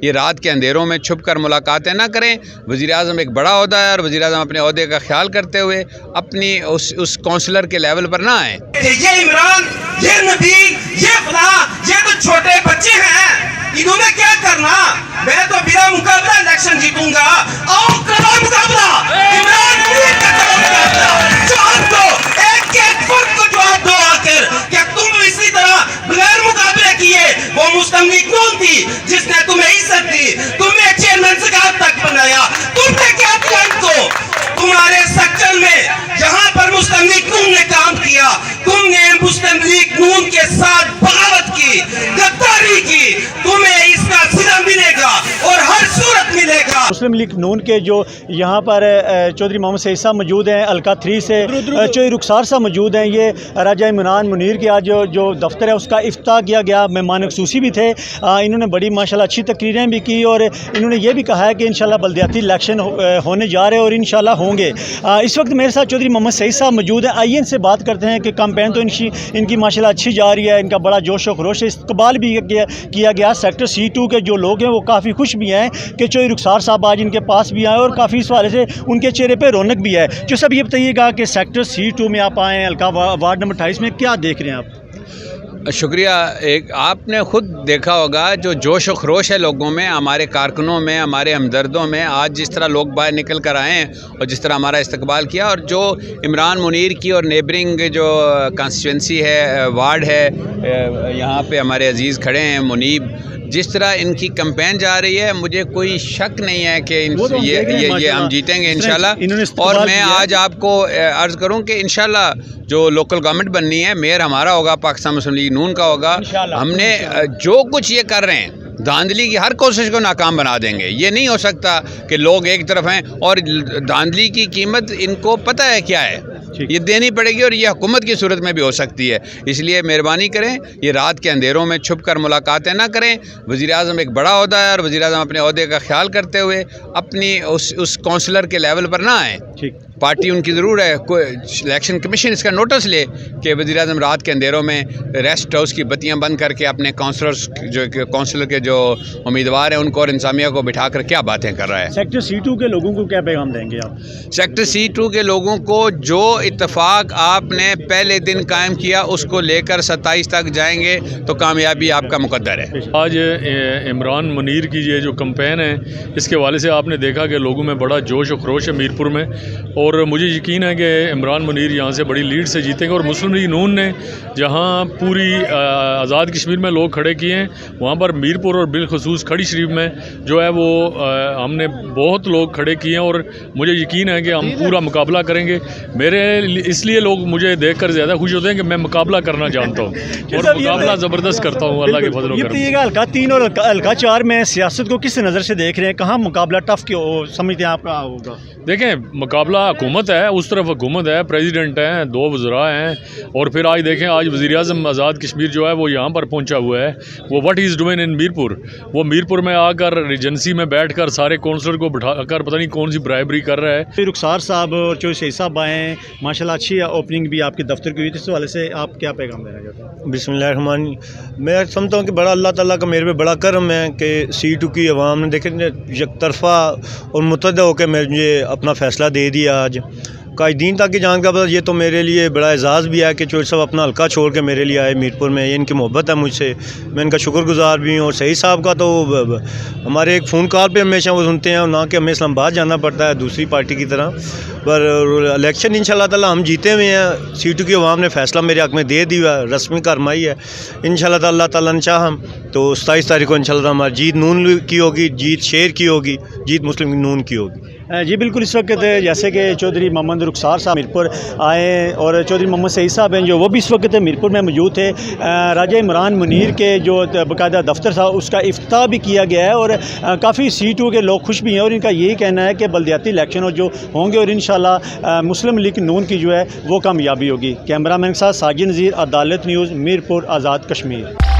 یہ رات کے اندھیروں میں چھپ کر ملاقاتیں نہ کریں۔ وزیر اعظم ایک بڑا عہدہ ہے اور وزیر اعظم اپنے عہدے کا خیال کرتے ہوئے اپنی اس کونسلر کے لیول پر نہ آئیں۔ یہ عمران، یہ نبی، یہ فلاں، یہ تو چھوٹے بچے ہیں، انہوں نے کیا کرنا؟ میں تو بلا مقابلہ الیکشن جیتوں گا۔ آؤ کرو مقابلہ، عمران منیر کا کرو مقابلہ۔ جواب دو، ایک ایک فرد کو جواب دو آ کر کہ تم اسی طرح بغیر مقابلے کیے وہ مستملک نون تھی جس نے تمہیں عزت دی، تمہیں چیئرمین سگات تک بنایا، تم نے کیا کیا ان کو؟ تمہارے سیکٹر میں جہاں پر مستملک نون نے کام کیا، تم نے مستملک نون کے ساتھ بغاوت کی، غداری کی، تمہیں اس کا صدہ ملے گا اور ہر صورت ملے گا۔ مسلم لیگ نون کے جو یہاں پر چودھری محمد سعید صاحب موجود ہیں، الکا 3 سے چودھری رخسار صاحب موجود ہیں۔ یہ راجہ عمران منیر کے آج جو دفتر ہے اس کا افتتاح کیا گیا، مہمان خصوصی بھی تھے۔ انہوں نے بڑی ماشاءاللہ اچھی تقریریں بھی کی اور انہوں نے یہ بھی کہا ہے کہ انشاءاللہ بلدیاتی الیکشن ہونے جا رہے ہیں اور انشاءاللہ ہوں گے۔ اس وقت میرے ساتھ چودھری محمد سعید صاحب موجود ہیں۔ آئیے ان سے بات کرتے ہیں کہ کمپین تو ان کی ماشاءاللہ اچھی جا رہی ہے، ان کا بڑا جوش و خروش ہے، استقبال بھی کیا گیا۔ سیکٹر C2 کے جو لوگ ہیں وہ کافی خوش بھی ہیں کہ چودھری رخسار صاحب آج ان کے پاس بھی آئے اور کافی اس حوالے سے ان کے چہرے پہ رونق بھی ہے۔ جو سب یہ بتائیے گا کہ سیکٹر C2 میں آپ آئے ہیں، الکا وارڈ نمبر 28 میں، کیا دیکھ رہے ہیں آپ؟ شکریہ۔ آپ نے خود دیکھا ہوگا جو جوش و خروش ہے لوگوں میں، ہمارے کارکنوں میں، ہمارے ہمدردوں میں، آج جس طرح لوگ باہر نکل کر آئے ہیں اور جس طرح ہمارا استقبال کیا، اور جو عمران منیر کی اور نیبرنگ جو کانسٹیچوئنسی ہے، وارڈ ہے، یہاں پہ ہمارے عزیز کھڑے ہیں منیب، جس طرح ان کی کمپین جا رہی ہے، مجھے کوئی شک نہیں ہے کہ یہ ہم جیتیں گے انشاءاللہ۔ اور میں آج آپ کو عرض کروں کہ انشاءاللہ جو لوکل گورنمنٹ بننی ہے، میئر ہمارا ہوگا، پاکستان مسلم لیگ نون کا ہوگا۔ ہم نے جو کچھ یہ کر رہے ہیں، دھاندلی کی ہر کوشش کو ناکام بنا دیں گے۔ یہ نہیں ہو سکتا کہ لوگ ایک طرف ہیں اور دھاندلی کی قیمت ان کو پتہ ہے کیا ہے، یہ دینی پڑے گی اور یہ حکومت کی صورت میں بھی ہو سکتی ہے۔ اس لیے مہربانی کریں، یہ رات کے اندھیروں میں چھپ کر ملاقاتیں نہ کریں۔ وزیر اعظم ایک بڑا عہدہ ہے اور وزیر اعظم اپنے عہدے کا خیال کرتے ہوئے اپنی اس کونسلر کے لیول پر نہ آئیں۔ پارٹی ان کی ضرور ہے، الیکشن کمیشن اس کا نوٹس لے کہ وزیر اعظم رات کے اندھیروں میں ریسٹ ہاؤس کی بتیاں بند کر کے اپنے کونسلر کے جو امیدوار ہیں ان کو اور انتظامیہ کو بٹھا کر کیا باتیں کر رہا ہے۔ سیکٹر C2 کے لوگوں کو کیا پیغام دیں گے آپ؟ سیکٹر C2 کے لوگوں کو جو اتفاق آپ نے پہلے دن قائم کیا اس کو لے کر 27 تک جائیں گے تو کامیابی آپ کا مقدر ہے۔ آج عمران منیر کی یہ جو کمپین ہے، اس کے حوالے سے آپ نے دیکھا کہ لوگوں میں بڑا جوش و خروش ہے میرپور میں، اور مجھے یقین ہے کہ عمران منیر یہاں سے بڑی لیڈ سے جیتیں گے۔ اور مسلم لیگ نون نے جہاں پوری آزاد کشمیر میں لوگ کھڑے کیے ہیں، وہاں پر میرپور اور بالخصوص کھڑی شریف میں جو ہے وہ ہم نے بہت لوگ کھڑے کیے ہیں، اور مجھے یقین ہے کہ ہم پورا مقابلہ کریں گے۔ اس لیے لوگ مجھے دیکھ کر زیادہ خوش ہوتے ہیں کہ میں مقابلہ کرنا جانتا ہوں اور مقابلہ زبردست کرتا ہوں اللہ کے فضل و کرم سے۔ الکا 3 اور الکا 4 میں سیاست کو کس نظر سے دیکھ رہے ہیں؟ کہاں مقابلہ ٹف سمجھتے ہیں آپ کا ہوگا؟ دیکھیں، مقابلہ حکومت ہے، اس طرف حکومت ہے، پریزیڈنٹ ہیں، 2 وزراء ہیں، اور پھر آج دیکھیں آج وزیر اعظم آزاد کشمیر جو ہے وہ یہاں پر پہنچا ہوا ہے۔ وہ what is doing in Mirpur, وہ میرپور میں آ کر ایجنسی میں بیٹھ کر سارے کونسلر کو بٹھا کر پتہ نہیں کون سی برائبری کر رہا ہے۔ رخسار صاحب اور چودھری سعید صاحب آئے ہیں، ماشاءاللہ اچھی اوپننگ بھی آپ کے دفتر کی ہوئی تھی، اس حوالے سے آپ کیا پیغام دینا چاہتے ہیں؟ بسم اللہ الرحمن الرحیم۔ میں سمجھتا ہوں کہ بڑا اللہ تعالیٰ کا میرے پہ بڑا کرم ہے کہ C2 کی عوام نے دیکھیں یک طرفہ اور متحدہ ہو کے مجھے اپنا فیصلہ دے دیا آج۔ قائدین تک کی جان کا پتہ، یہ تو میرے لیے بڑا اعزاز بھی ہے کہ چودھری صاحب اپنا حلقہ چھوڑ کے میرے لیے آئے میرپور میں، یہ ان کی محبت ہے مجھ سے، میں ان کا شکر گزار بھی ہوں۔ اور سعید صاحب کا تو ہمارے ایک فون کال پہ ہمیشہ وہ سنتے ہیں، اور نہ کہ ہمیں اسلام آباد جانا پڑتا ہے دوسری پارٹی کی طرح۔ پر الیکشن انشاءاللہ تعالیٰ ہم جیتے ہوئے ہیں، C2 کی عوام نے فیصلہ میرے حق میں دے دیا ہے، رسمی کارروائی ہے انشاءاللہ تعالیٰ، اللہ تعالیٰ نے چاہا تو 27 تاریخ کو انشاءاللہ ہماری جیت نون کی ہوگی، جیت شیر کی ہوگی، جیت مسلم نون کی ہوگی۔ جی بالکل، اس وقت جیسے کہ چودھری محمد رخسار صاحب میرپور آئے ہیں اور چودھری محمد سعید صاحب ہیں جو وہ بھی اس وقت میرپور میں موجود تھے۔ راجہ عمران منیر کے جو باقاعدہ دفتر تھا اس کا افتتاح بھی کیا گیا ہے، اور کافی C2 کے لوگ خوش بھی ہیں، اور ان کا یہی کہنا ہے کہ بلدیاتی الیکشن جو ہوں گے اور انشاءاللہ مسلم لیگ نون کی جو ہے وہ کامیابی ہوگی۔ کیمرہ مین کے ساتھ ساجد نذیر، عدالت نیوز، میرپور، آزاد کشمیر۔